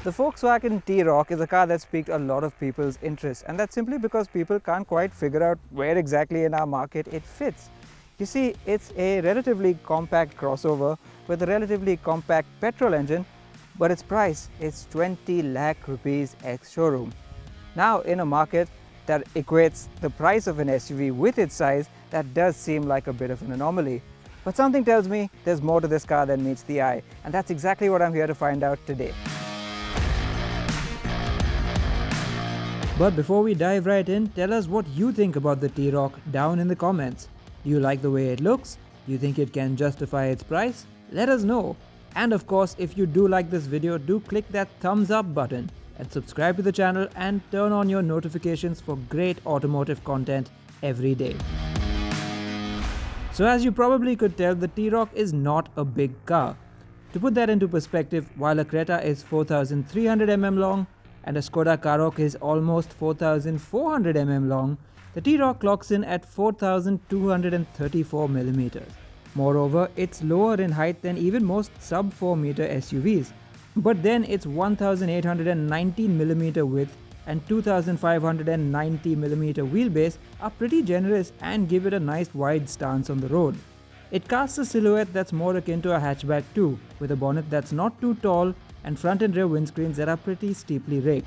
The Volkswagen T-Roc is a car that's piqued a lot of people's interest, and that's simply because people can't quite figure out where exactly in our market it fits. You see, it's a relatively compact crossover with a relatively compact petrol engine, but its price is 20 lakh rupees ex-showroom. Now, in a market that equates the price of an SUV with its size, that does seem like a bit of an anomaly. But something tells me there's more to this car than meets the eye, and that's exactly what I'm here to find out today. But before we dive right in, tell us what you think about the T-Roc down in the comments. Do you like the way it looks? Do you think it can justify its price? Let us know. And of course, if you do like this video, do click that thumbs up button and subscribe to the channel and turn on your notifications for great automotive content every day. So as you probably could tell, the T-Roc is not a big car. To put that into perspective, while a Creta is 4,300 mm long, and a Skoda Karoq is almost 4,400 mm long, the T-Roc clocks in at 4,234 mm. Moreover, it's lower in height than even most sub 4 meter SUVs. But then its 1,819 mm width and 2,590 mm wheelbase are pretty generous and give it a nice wide stance on the road. It casts a silhouette that's more akin to a hatchback too, with a bonnet that's not too tall and front and rear windscreens that are pretty steeply raked.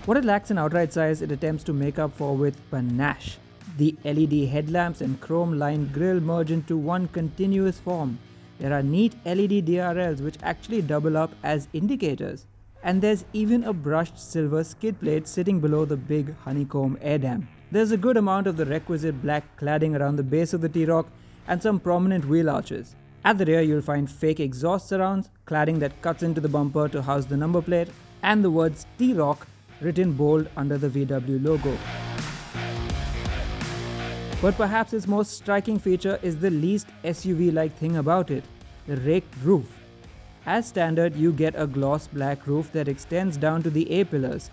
What it lacks in outright size, it attempts to make up for with panache. The LED headlamps and chrome-lined grille merge into one continuous form. There are neat LED DRLs which actually double up as indicators. And there's even a brushed silver skid plate sitting below the big honeycomb air dam. There's a good amount of the requisite black cladding around the base of the T-Roc and some prominent wheel arches. At the rear, you'll find fake exhaust surrounds, cladding that cuts into the bumper to house the number plate, and the words T-Roc written bold under the VW logo. But perhaps its most striking feature is the least SUV-like thing about it, the raked roof. As standard, you get a gloss black roof that extends down to the A-pillars.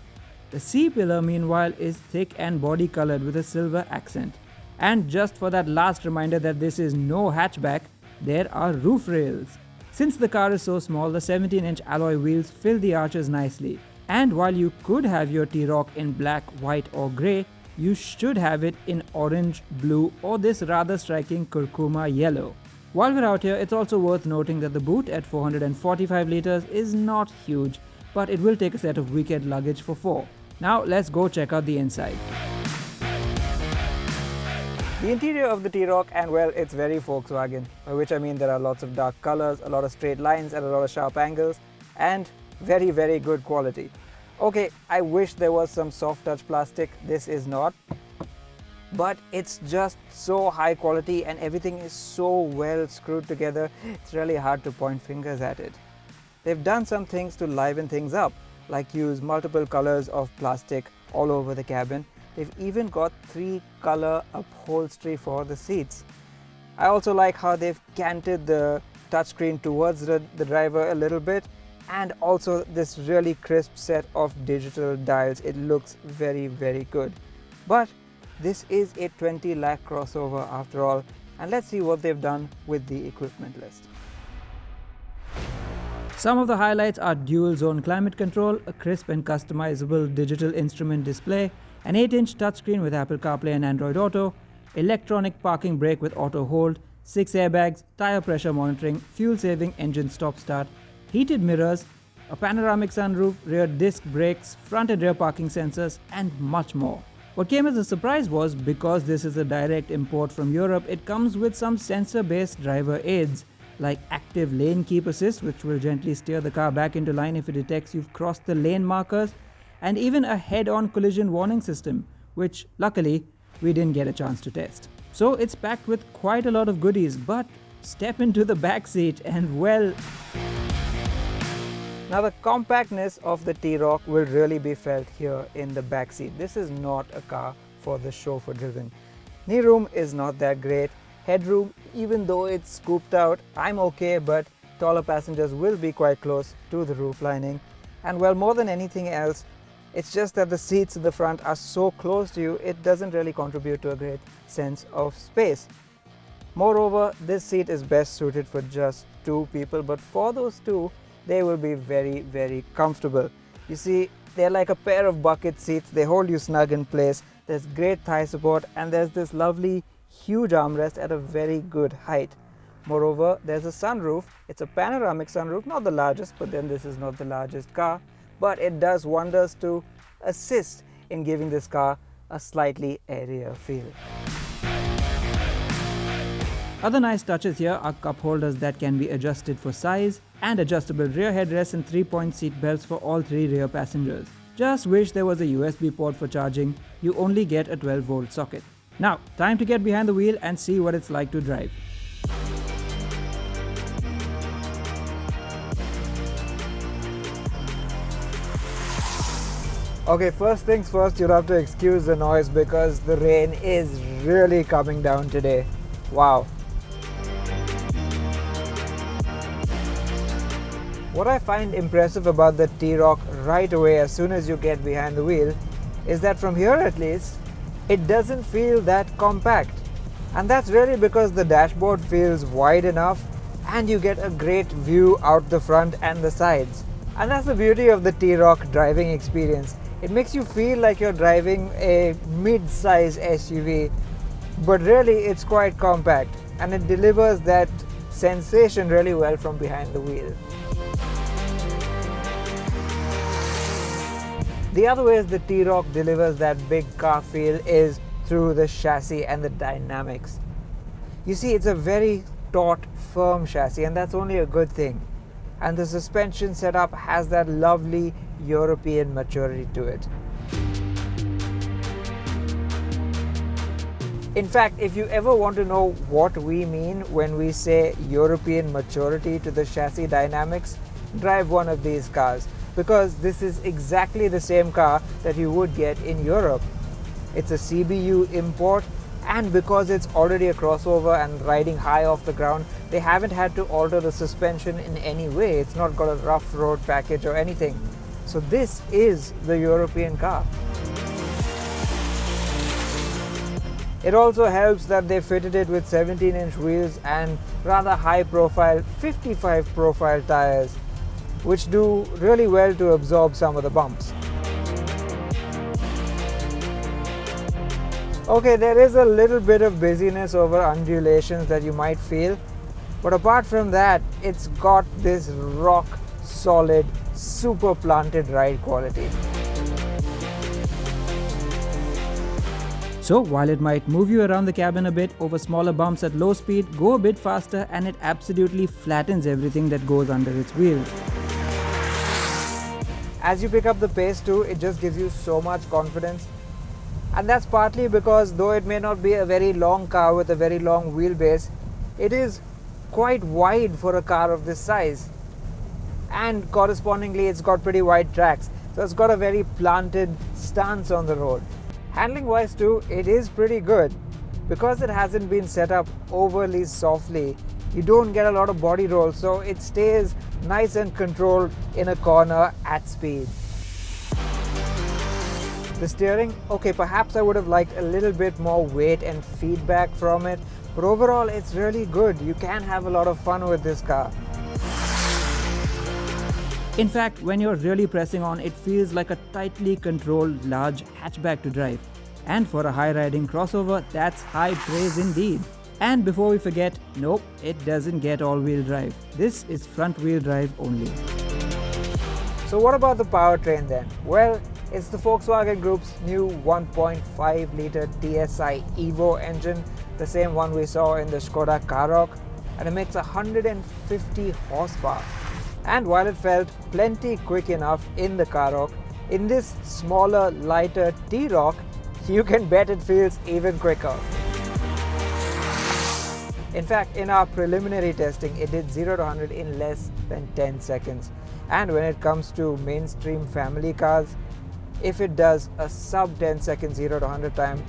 The C-pillar, meanwhile, is thick and body-colored with a silver accent. And just for that last reminder that this is no hatchback, there are roof rails. Since the car is so small, the 17-inch alloy wheels fill the arches nicely. And while you could have your T-Roc in black, white or grey, you should have it in orange, blue or this rather striking curcuma yellow. While we're out here, it's also worth noting that the boot at 445 litres is not huge, but it will take a set of weekend luggage for 4. Now let's go check out the inside. The interior of the T-Roc, and well, it's very Volkswagen, by which I mean there are lots of dark colors, a lot of straight lines and a lot of sharp angles, and very, very good quality. Okay, I wish there was some soft touch plastic. This is not, but it's just so high quality and everything is so well screwed together, it's really hard to point fingers at it. They've done some things to liven things up, like use multiple colors of plastic all over the cabin. They've even got 3 color upholstery for the seats. I also like how they've canted the touchscreen towards the driver a little bit, and also this really crisp set of digital dials. It looks very, very good. But this is a 20 lakh crossover after all, and let's see what they've done with the equipment list. Some of the highlights are dual zone climate control, a crisp and customizable digital instrument display, an 8-inch touchscreen with Apple CarPlay and Android Auto, electronic parking brake with auto hold, 6 airbags, tire pressure monitoring, fuel-saving engine stop-start, heated mirrors, a panoramic sunroof, rear disc brakes, front and rear parking sensors, and much more. What came as a surprise was, because this is a direct import from Europe, it comes with some sensor-based driver aids, like active lane keep assist, which will gently steer the car back into line if it detects you've crossed the lane markers, and even a head-on collision warning system, which luckily we didn't get a chance to test. So it's packed with quite a lot of goodies, but step into the back seat and well... Now the compactness of the T-Roc will really be felt here in the back seat. This is not a car for the chauffeur driven. Knee room is not that great. Headroom, even though it's scooped out, I'm okay, but taller passengers will be quite close to the roof lining. And well, more than anything else, it's just that the seats in the front are so close to you, it doesn't really contribute to a great sense of space. Moreover, this seat is best suited for just 2 people, but for those 2, they will be very, very comfortable. You see, they're like a pair of bucket seats. They hold you snug in place. There's great thigh support, and there's this lovely huge armrest at a very good height. Moreover, there's a sunroof. It's a panoramic sunroof, not the largest, but then this is not the largest car, but it does wonders to assist in giving this car a slightly airier feel. Other nice touches here are cup holders that can be adjusted for size, and adjustable rear headrests and 3-point seat belts for all 3 rear passengers. Just wish there was a USB port for charging. You only get a 12-volt socket. Now, time to get behind the wheel and see what it's like to drive. Okay, first things first, you'll have to excuse the noise because the rain is really coming down today. Wow. What I find impressive about the T-Roc right away as soon as you get behind the wheel is that from here at least, it doesn't feel that compact. And that's really because the dashboard feels wide enough and you get a great view out the front and the sides. And that's the beauty of the T-Roc driving experience. It makes you feel like you're driving a mid-size SUV, but really it's quite compact and it delivers that sensation really well from behind the wheel. The other ways the T-Roc delivers that big car feel is through the chassis and the dynamics. You see, it's a very taut, firm chassis, and that's only a good thing. And the suspension setup has that lovely European maturity to it. In fact, if you ever want to know what we mean when we say European maturity to the chassis dynamics, drive one of these cars, because this is exactly the same car that you would get in Europe. It's a CBU import, and because it's already a crossover and riding high off the ground, they haven't had to alter the suspension in any way. It's not got a rough road package or anything. So this is the European car. It also helps that they fitted it with 17-inch wheels and rather high profile 55 profile tires, which do really well to absorb some of the bumps. Okay, there is a little bit of busyness over undulations that you might feel, but apart from that, it's got this rock solid, super planted ride quality. So while it might move you around the cabin a bit over smaller bumps at low speed, go a bit faster and it absolutely flattens everything that goes under its wheels. As you pick up the pace too, it just gives you so much confidence. And that's partly because though it may not be a very long car with a very long wheelbase, it is quite wide for a car of this size. And correspondingly, it's got pretty wide tracks. So it's got a very planted stance on the road. Handling wise too, it is pretty good. Because it hasn't been set up overly softly, you don't get a lot of body roll, so it stays nice and controlled in a corner at speed. The steering, okay, perhaps I would have liked a little bit more weight and feedback from it, but overall it's really good. You can have a lot of fun with this car. In fact, when you're really pressing on, it feels like a tightly controlled large hatchback to drive. And for a high-riding crossover, that's high praise indeed. And before we forget, nope, it doesn't get all-wheel drive. This is front-wheel drive only. So what about the powertrain then? Well, it's the Volkswagen Group's new 1.5-litre TSI Evo engine, the same one we saw in the Skoda Karoq, and it makes 150 horsepower. And while it felt plenty quick enough in the Karoq, in this smaller, lighter T-Roc, you can bet it feels even quicker. In fact, in our preliminary testing, it did 0 to 100 in less than 10 seconds. And when it comes to mainstream family cars, if it does a sub 10 second 0 to 100 time,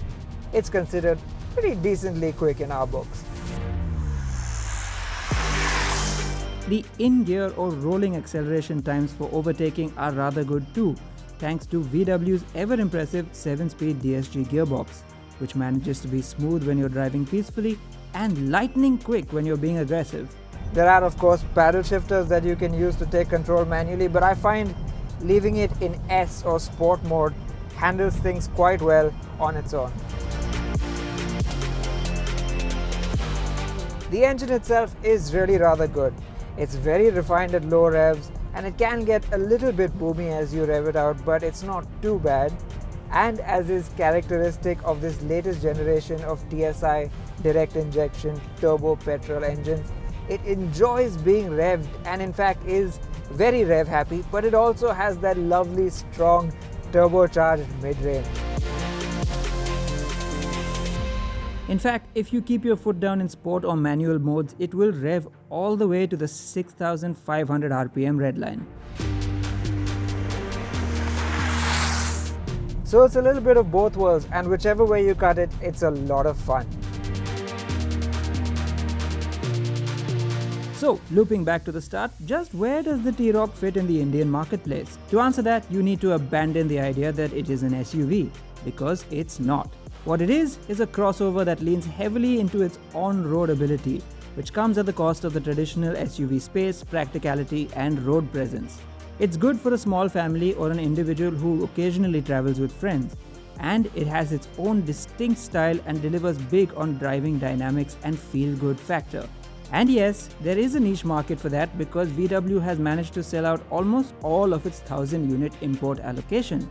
it's considered pretty decently quick in our books. The in-gear or rolling acceleration times for overtaking are rather good too, thanks to VW's ever-impressive 7-speed DSG gearbox, which manages to be smooth when you're driving peacefully and lightning quick when you're being aggressive. There are of course paddle shifters that you can use to take control manually, but I find leaving it in S or Sport mode handles things quite well on its own. The engine itself is really rather good. It's very refined at low revs and it can get a little bit boomy as you rev it out, but it's not too bad. And as is characteristic of this latest generation of TSI direct injection turbo petrol engines, it enjoys being revved and in fact is very rev happy, but it also has that lovely strong turbocharged mid-range. In fact, if you keep your foot down in sport or manual modes, it will rev all the way to the 6,500 RPM redline. So it's a little bit of both worlds, and whichever way you cut it, it's a lot of fun. So, looping back to the start, just where does the T-Roc fit in the Indian marketplace? To answer that, you need to abandon the idea that it is an SUV, because it's not. What it is a crossover that leans heavily into its on-road ability, which comes at the cost of the traditional SUV space, practicality, and road presence. It's good for a small family or an individual who occasionally travels with friends, and it has its own distinct style and delivers big on driving dynamics and feel-good factor. And yes, there is a niche market for that because VW has managed to sell out almost all of its 1,000-unit import allocation.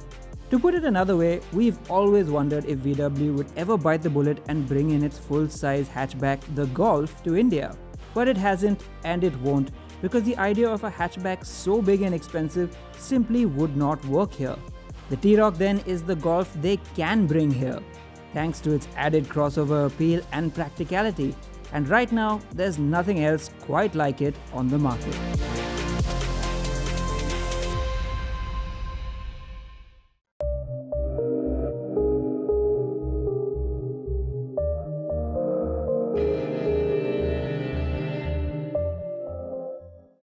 To put it another way, we've always wondered if VW would ever bite the bullet and bring in its full-size hatchback, the Golf, to India. But it hasn't and it won't, because the idea of a hatchback so big and expensive simply would not work here. The T-Roc then is the Golf they can bring here, thanks to its added crossover appeal and practicality. And right now, there's nothing else quite like it on the market.